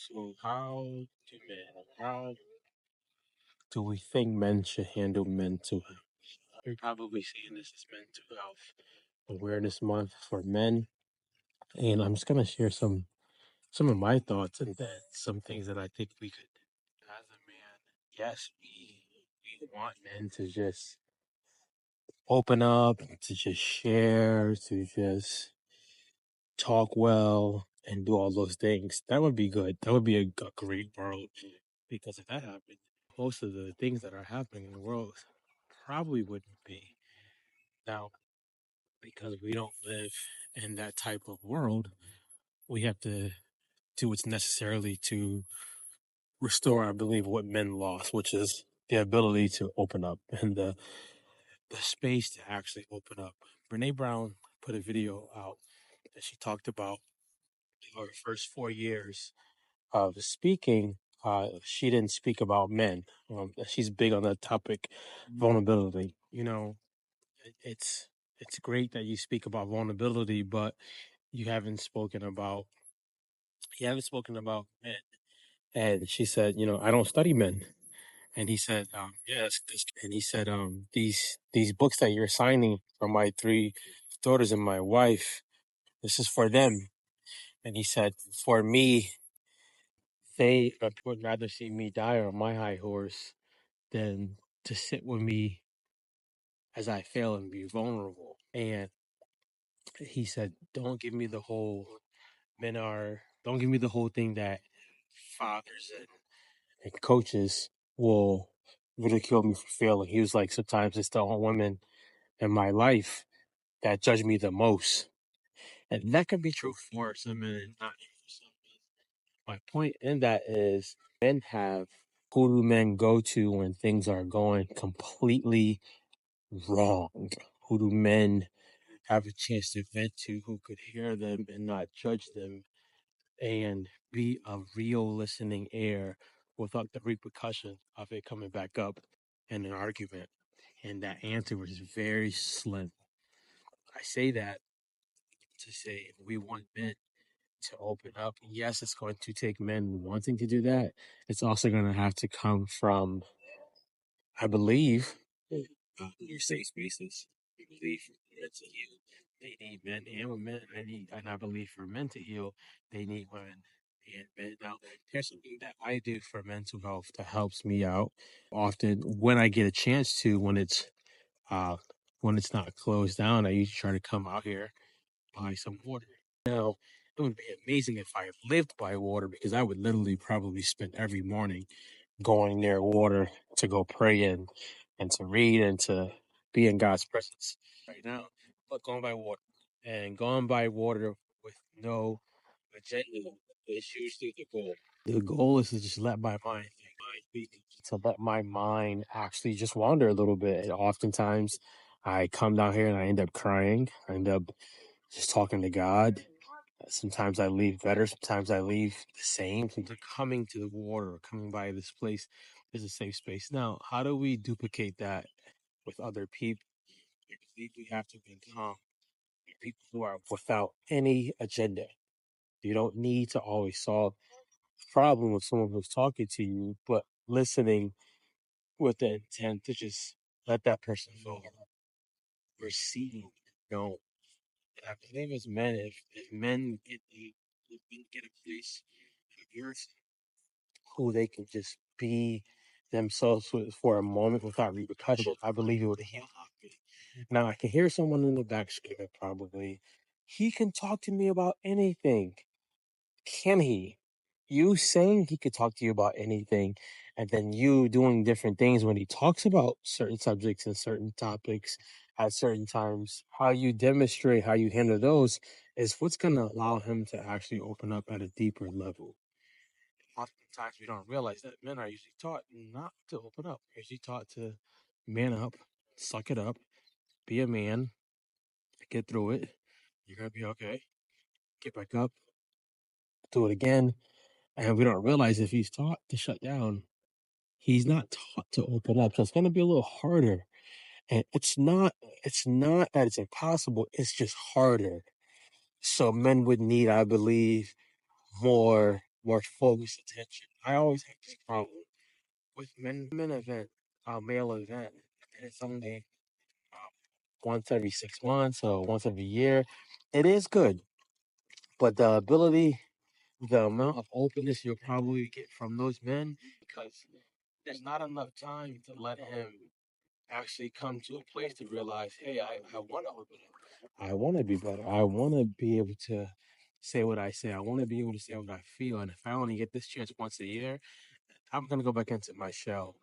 So how do we think men should handle mental health? You're probably seeing this as Mental Health Awareness Month for men, and I'm just gonna share some of my thoughts and then some things that I think we could do as a man. Yes, we want men to just open up, to just share, to just talk well and do all those things. That would be good. That would be a great world because if that happened, most of the things that are happening in the world probably wouldn't be. Now, because we don't live in that type of world, we have to do what's necessarily to restore, I believe, what men lost, which is the ability to open up and the space to actually open up. Brene Brown put a video out that she talked about her first 4 years of speaking. She didn't speak about men. She's big on that topic, vulnerability. It's great that you speak about vulnerability, but you haven't spoken about men. And she said, I don't study men. And he said, yes. And he said, these books that you're signing for my three daughters and my wife, this is for them. And he said, for me, they would rather see me die on my high horse than to sit with me as I fail and be vulnerable. And he said, don't give me the whole thing that fathers and coaches will ridicule me for failing. He was like, sometimes it's the women in my life that judge me the most. And that could be true for some men and not for some men. My point in that is men have who do men go to when things are going completely wrong? Who do men have a chance to vent to who could hear them and not judge them and be a real listening ear without the repercussion of it coming back up in an argument? And that answer was very slim. I say that to say if we want men to open up, yes, it's going to take men wanting to do that. It's also going to have to come from, I believe, your safe spaces. I believe for men to heal, they need men and women. And I believe for men to heal, they need women and men. Now, there's something that I do for mental health that helps me out often when I get a chance to. Uh, when it's not closed down, I usually try to come out here, buy some water. Now, it would be amazing if I lived by water because I would literally probably spend every morning going near water to go pray and to read and to be in God's presence. Right now, but going by water and going by water with no agenda is usually the goal. The goal is to just let my mind think, to let my mind actually just wander a little bit. And oftentimes, I come down here and I end up crying. I end up just talking to God. Sometimes I leave better. Sometimes I leave the same. Sometimes coming to the water or coming by this place is a safe space. Now, how do we duplicate that with other people? I believe we have to become people who are without any agenda. You don't need to always solve a problem with someone who's talking to you, but listening with the intent to just let that person feel received. You know, I believe as men, if men get a place of yours who they can just be themselves with for a moment without repercussion, I believe it would heal me. Now I can hear someone in the back screaming probably, he can talk to me about anything. Can he? You saying he could talk to you about anything, and then you doing different things when he talks about certain subjects and certain topics at certain times, how you demonstrate how you handle those is what's going to allow him to actually open up at a deeper level. Oftentimes we don't realize that men are usually taught not to open up. They're usually taught to man up, suck it up, be a man, get through it. You're gonna be okay. Get back up, do it again. And we don't realize if he's taught to shut down, he's not taught to open up. So it's gonna be a little harder. And it's not that it's impossible, it's just harder. So men would need, I believe, more more focused attention. I always have this problem with men event, male event, and it's only uh, once every 6 months or once every year. It is good, but the amount of openness you'll probably get from those men, because there's not enough time to let him actually come to a place to realize, hey, I want to open up. I want to be better. I want to be able to say what I say. I want to be able to say what I feel. And if I only get this chance once a year, I'm going to go back into my shell.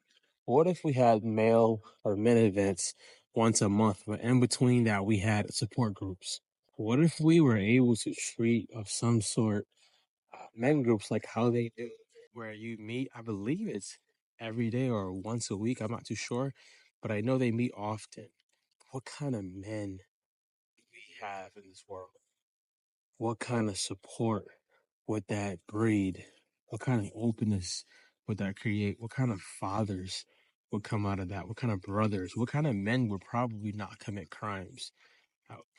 What if we had male or men events once a month, but in between that, we had support groups? What if we were able to treat of some sort men groups like how they do, where you meet, I believe it's every day or once a week, I'm not too sure, but I know they meet often. What kind of men do we have in this world? What kind of support would that breed? What kind of openness would that create? What kind of fathers would come out of that? What kind of brothers? What kind of men would probably not commit crimes?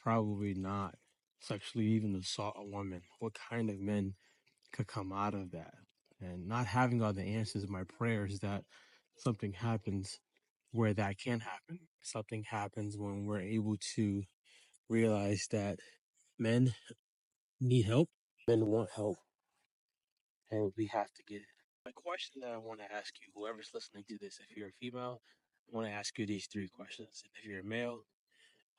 Probably not sexually even assault a woman? What kind of men could come out of that? And not having all the answers in my prayers that something happens where that can happen. Something happens when we're able to realize that men need help, men want help, and we have to get it. A question that I want to ask you, whoever's listening to this, if you're a female, I want to ask you these three questions. And if you're a male,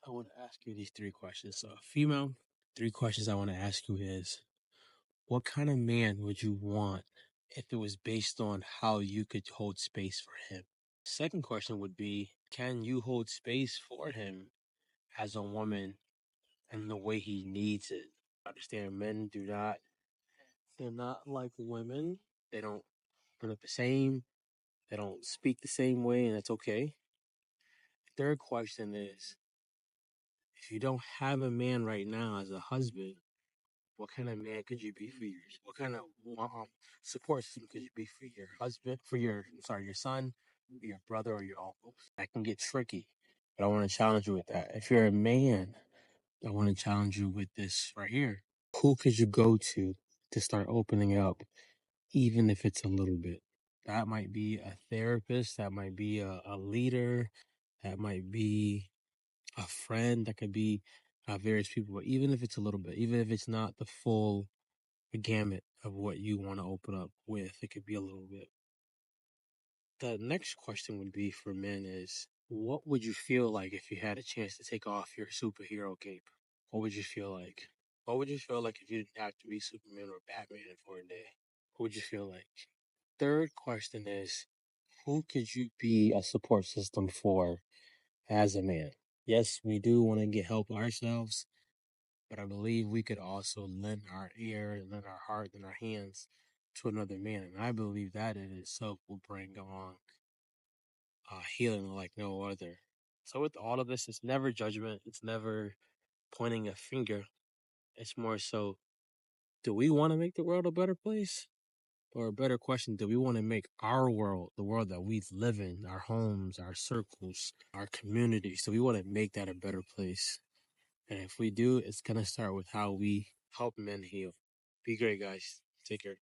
I want to ask you these three questions. So, female, three questions I want to ask you is, what kind of man would you want if it was based on how you could hold space for him? Second question would be, can you hold space for him as a woman and the way he needs it? I understand men they're not like women. They don't put up the same, they don't speak the same way, and that's okay. Third question is, if you don't have a man right now as a husband, what kind of man could you be for yours? What kind of support system could you be for your husband, for your son, your brother, or your uncle? That can get tricky, but I want to challenge you with that. If you're a man, I want to challenge you with this right here. Who could you go to start opening up, even if it's a little bit? That might be a therapist, that might be a leader, that might be a friend, that could be various people, but even if it's a little bit, even if it's not the full gamut of what you want to open up with, it could be a little bit. The next question would be for men is, what would you feel like if you had a chance to take off your superhero cape? What would you feel like? What would you feel like if you didn't have to be Superman or Batman for a day? What would you feel like? Third question is, who could you be a support system for as a man? Yes, we do want to get help ourselves, but I believe we could also lend our ear, lend our heart, and our hands to another man. And I believe that in itself will bring on healing like no other. So, with all of this, it's never judgment, it's never pointing a finger. It's more so, do we want to make the world a better place? Or a better question, do we want to make our world, the world that we live in, our homes, our circles, our communities, do we want to make that a better place? And if we do, it's going to start with how we help men heal. Be great, guys. Take care.